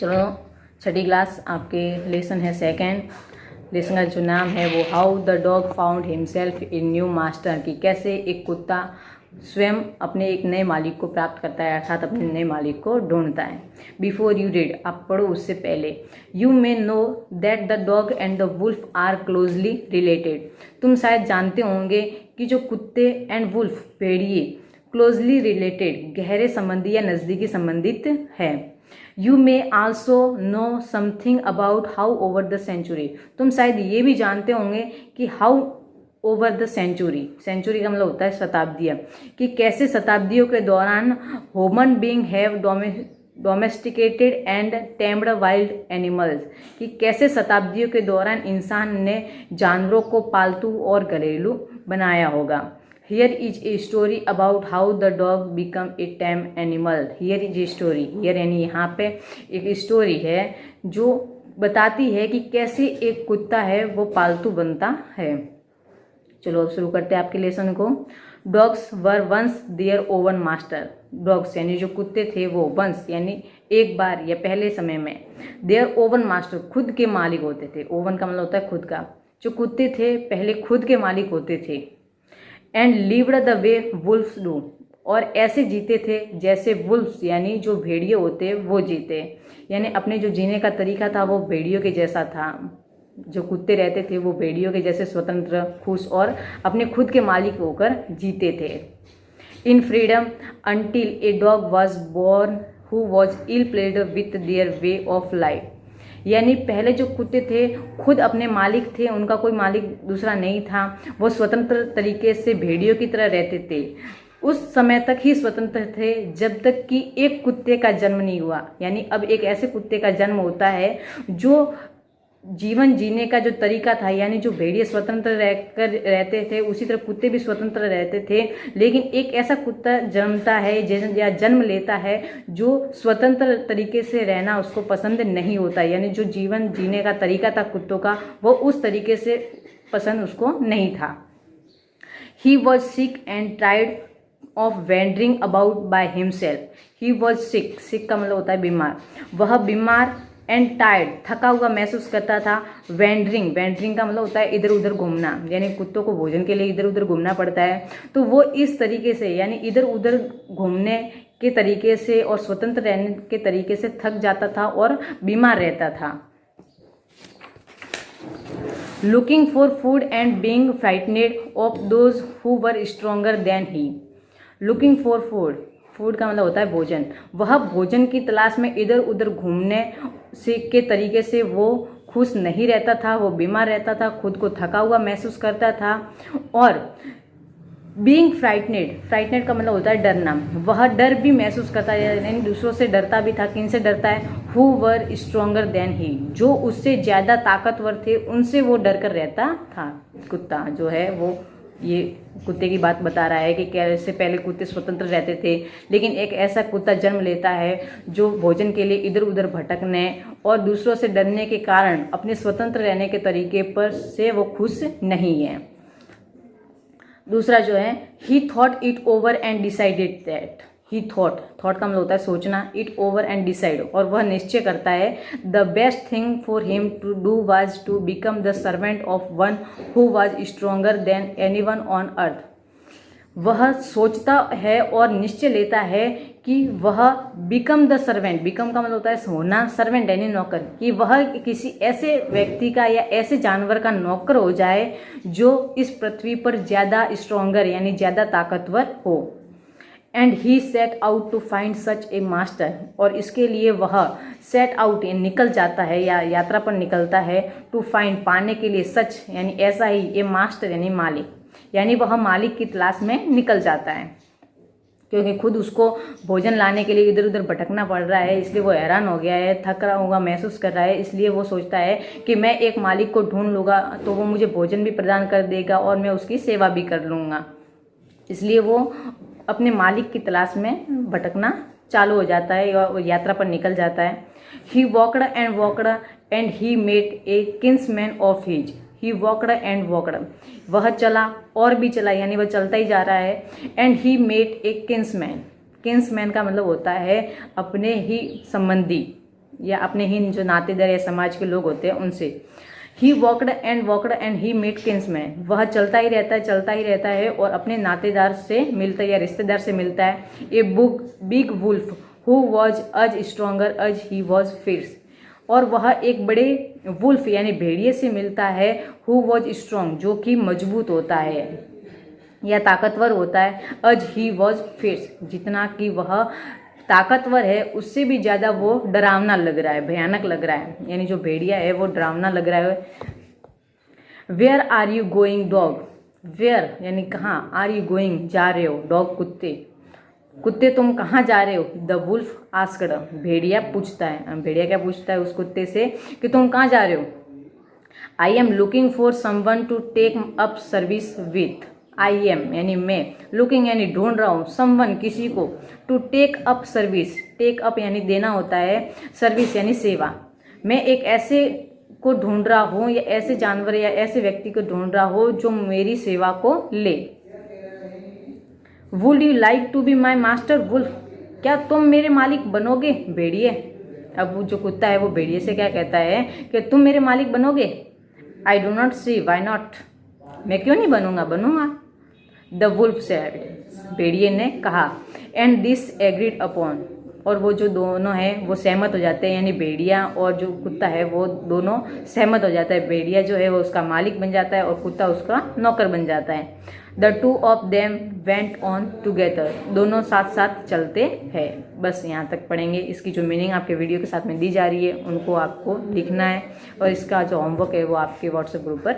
चलो छठी क्लास आपके लेसन है सेकंड। लेसन का जो नाम है वो how the dog found himself in new master, कि कैसे एक कुत्ता स्वयं अपने एक नए मालिक को प्राप्त करता है, अर्थात अपने नए मालिक को ढूंढता है। बिफोर यू रीड, आप पढ़ो उससे पहले। You may know that the dog and the wolf are closely related, तुम शायद जानते होंगे कि जो कुत्ते एंड वुल्फ भेड़िए क्लोजली रिलेटेड गहरे संबंधी या नज़दीकी संबंधित है। You may also know something about how over the century, तुम शायद ये भी जानते होंगे कि how over the century, century का मतलब होता है शताब्दियाँ, कि कैसे शताब्दियों के दौरान human being have domesticated and tamed wild animals, कि कैसे शताब्दियों के दौरान इंसान ने जानवरों को पालतू और घरेलू बनाया होगा। Here is a story about how the dog become a time animal. Here is a story, here यानी यहाँ पे एक स्टोरी है जो बताती है कि कैसे एक कुत्ता है वो पालतू बनता है। चलो अब शुरू करते हैं आपके लेसन को। Dogs were once their own master, dogs यानी जो कुत्ते थे वो वंस यानी एक बार या पहले समय में, देयर ओवन मास्टर खुद के मालिक होते थे। ओवन का मतलब होता है खुद का। जो कुत्ते थे पहले खुद के मालिक होते थे। And lived the way wolves do, और ऐसे जीते थे जैसे वुल्फ्स यानी जो भेड़िए होते वो जीते, यानी अपने जो जीने का तरीका था वो भेड़ियों के जैसा था। जो कुत्ते रहते थे वो भेड़ियों के जैसे स्वतंत्र, खुश और अपने खुद के मालिक होकर जीते थे। In freedom until a dog was born who was ill pleased with their way of life, यानी पहले जो कुत्ते थे खुद अपने मालिक थे, उनका कोई मालिक दूसरा नहीं था। वो स्वतंत्र तरीके से भेड़ियों की तरह रहते थे। उस समय तक ही स्वतंत्र थे जब तक कि एक कुत्ते का जन्म नहीं हुआ, यानी अब एक ऐसे कुत्ते का जन्म होता है जो जीवन जीने का जो तरीका था, यानी जो भेड़िए स्वतंत्र रहकर रहते थे उसी तरह कुत्ते भी स्वतंत्र रहते थे। लेकिन एक ऐसा कुत्ता जन्मता है या जन्म लेता है जो स्वतंत्र तरीके से रहना उसको पसंद नहीं होता, यानी जो जीवन जीने का तरीका था कुत्तों का वो उस तरीके से पसंद उसको नहीं था। He was sick and tired of wandering about by himself. He was sick, sick का मतलब होता है बीमार। वह बीमार एंड टायर्ड थका हुआ महसूस करता था। वेंडरिंग, वेंडरिंग का मतलब होता है इधर उधर घूमना, यानी कुत्तों को भोजन के लिए इधर उधर घूमना पड़ता है। तो वो इस तरीके से यानी इधर उधर घूमने के तरीके से और स्वतंत्र रहने के तरीके से थक जाता था और बीमार रहता था। Looking for food and being frightened of those who were stronger than he. Looking for food, food का मतलब होता है भोजन। वह भोजन की तलाश में इधर उधर घूमने से के तरीके से वो खुश नहीं रहता था, वो बीमार रहता था, खुद को थका हुआ महसूस करता था। और बीइंग फ्राइटनेड, फ्राइटनेड का मतलब होता है डरना, वह डर भी महसूस करता है, यानी दूसरों से डरता भी था। किन से डरता है? Who were stronger than he, जो उससे ज़्यादा ताकतवर थे उनसे वो डर कर रहता था। कुत्ता जो है वो ये कुत्ते की बात बता रहा है कि कैसे पहले कुत्ते स्वतंत्र रहते थे, लेकिन एक ऐसा कुत्ता जन्म लेता है जो भोजन के लिए इधर उधर भटकने और दूसरों से डरने के कारण अपने स्वतंत्र रहने के तरीके पर से वो खुश नहीं है। दूसरा जो है ही thought it over and decided that. He thought, thought का मतलब होता है सोचना, इट ओवर एंड डिसाइड, और वह निश्चय करता है the best thing for him to do was to become the servant of one who was stronger than anyone on earth. वह सोचता है और निश्चय लेता है कि वह बिकम द सर्वेंट, बिकम का मतलब होता है होना, सर्वेंट यानी नौकर, कि वह किसी ऐसे व्यक्ति का या ऐसे जानवर का नौकर हो जाए जो इस पृथ्वी पर ज़्यादा स्ट्रोंगर यानी ज़्यादा ताकतवर हो। And he set out to find such a master, और इसके लिए वह सेट आउट निकल जाता है या यात्रा पर निकलता है, टू फाइंड पाने के लिए, सच यानी ऐसा ही, ए मास्टर यानी मालिक, यानी वह मालिक की तलाश में निकल जाता है। क्योंकि खुद उसको भोजन लाने के लिए इधर उधर भटकना पड़ रहा है, इसलिए वो हैरान हो गया है, थक रहा होगा महसूस कर रहा है, इसलिए वो सोचता है कि मैं एक मालिक को ढूंढ लूँगा तो वो मुझे भोजन भी प्रदान कर देगा और मैं उसकी सेवा भी कर लूँगा। इसलिए वो अपने मालिक की तलाश में भटकना चालू हो जाता है और यात्रा पर निकल जाता है। He walked and he met a kinsman of his. He walked and walked, वह चला और भी चला, यानी वह चलता ही जा रहा है। And he met a kinsman, kinsman का मतलब होता है अपने ही संबंधी, या अपने ही जो नातेदार या समाज के लोग होते हैं उनसे। He walked and he met kinsman, वह चलता ही रहता है और अपने नातेदार से मिलता है या रिश्तेदार से मिलता है। A big wolf who was as stronger as he was fierce, और वह एक बड़े वुल्फ यानी भेड़िए से मिलता है। हु वॉज स्ट्रोंग, जो कि मजबूत होता है या ताकतवर होता है। अज ही वॉज फियर्स, जितना कि वह ताकतवर है उससे भी ज़्यादा वो डरावना लग रहा है, भयानक लग रहा है, यानी जो भेड़िया है वो डरावना लग रहा है। Where are you going dog, where यानी कहाँ, आर यू गोइंग जा रहे हो, डॉग कुत्ते तुम कहाँ जा रहे हो। द वुल्फ आस्क्ड, भेड़िया पूछता है, भेड़िया क्या पूछता है उस कुत्ते से कि तुम कहाँ जा रहे हो। I am looking for someone to take up service with, I am यानी मैं, लुकिंग यानी ढूंढ रहा हूँ, समवन किसी को, to take up service, take up यानी देना होता है, सर्विस यानी सेवा। मैं एक ऐसे को ढूंढ रहा हूँ या ऐसे जानवर या ऐसे व्यक्ति को ढूंढ रहा हो जो मेरी सेवा को ले। Would you like to be my master wolf, क्या तुम मेरे मालिक बनोगे भेड़िए। अब वो जो कुत्ता है वो भेड़िए से क्या कहता है कि तुम मेरे मालिक बनोगे। I do not see why not, मैं क्यों नहीं बनूंगा, बनूंगा। द वुल्फ सेड, भेड़िए ने कहा। एंड दिस एग्रीड अपॉन, और वो जो दोनों हैं वो सहमत हो जाते हैं, यानी भेड़िया और जो कुत्ता है वो दोनों सहमत हो जाता है। भेड़िया जो है वो उसका मालिक बन जाता है और कुत्ता उसका नौकर बन जाता है। The two of them went on together, दोनों साथ साथ चलते हैं। बस यहाँ तक पढ़ेंगे। इसकी जो मीनिंग आपके वीडियो के साथ में दी जा रही है उनको आपको लिखना है और इसका जो होमवर्क है वो आपके व्हाट्सएप ग्रुप पर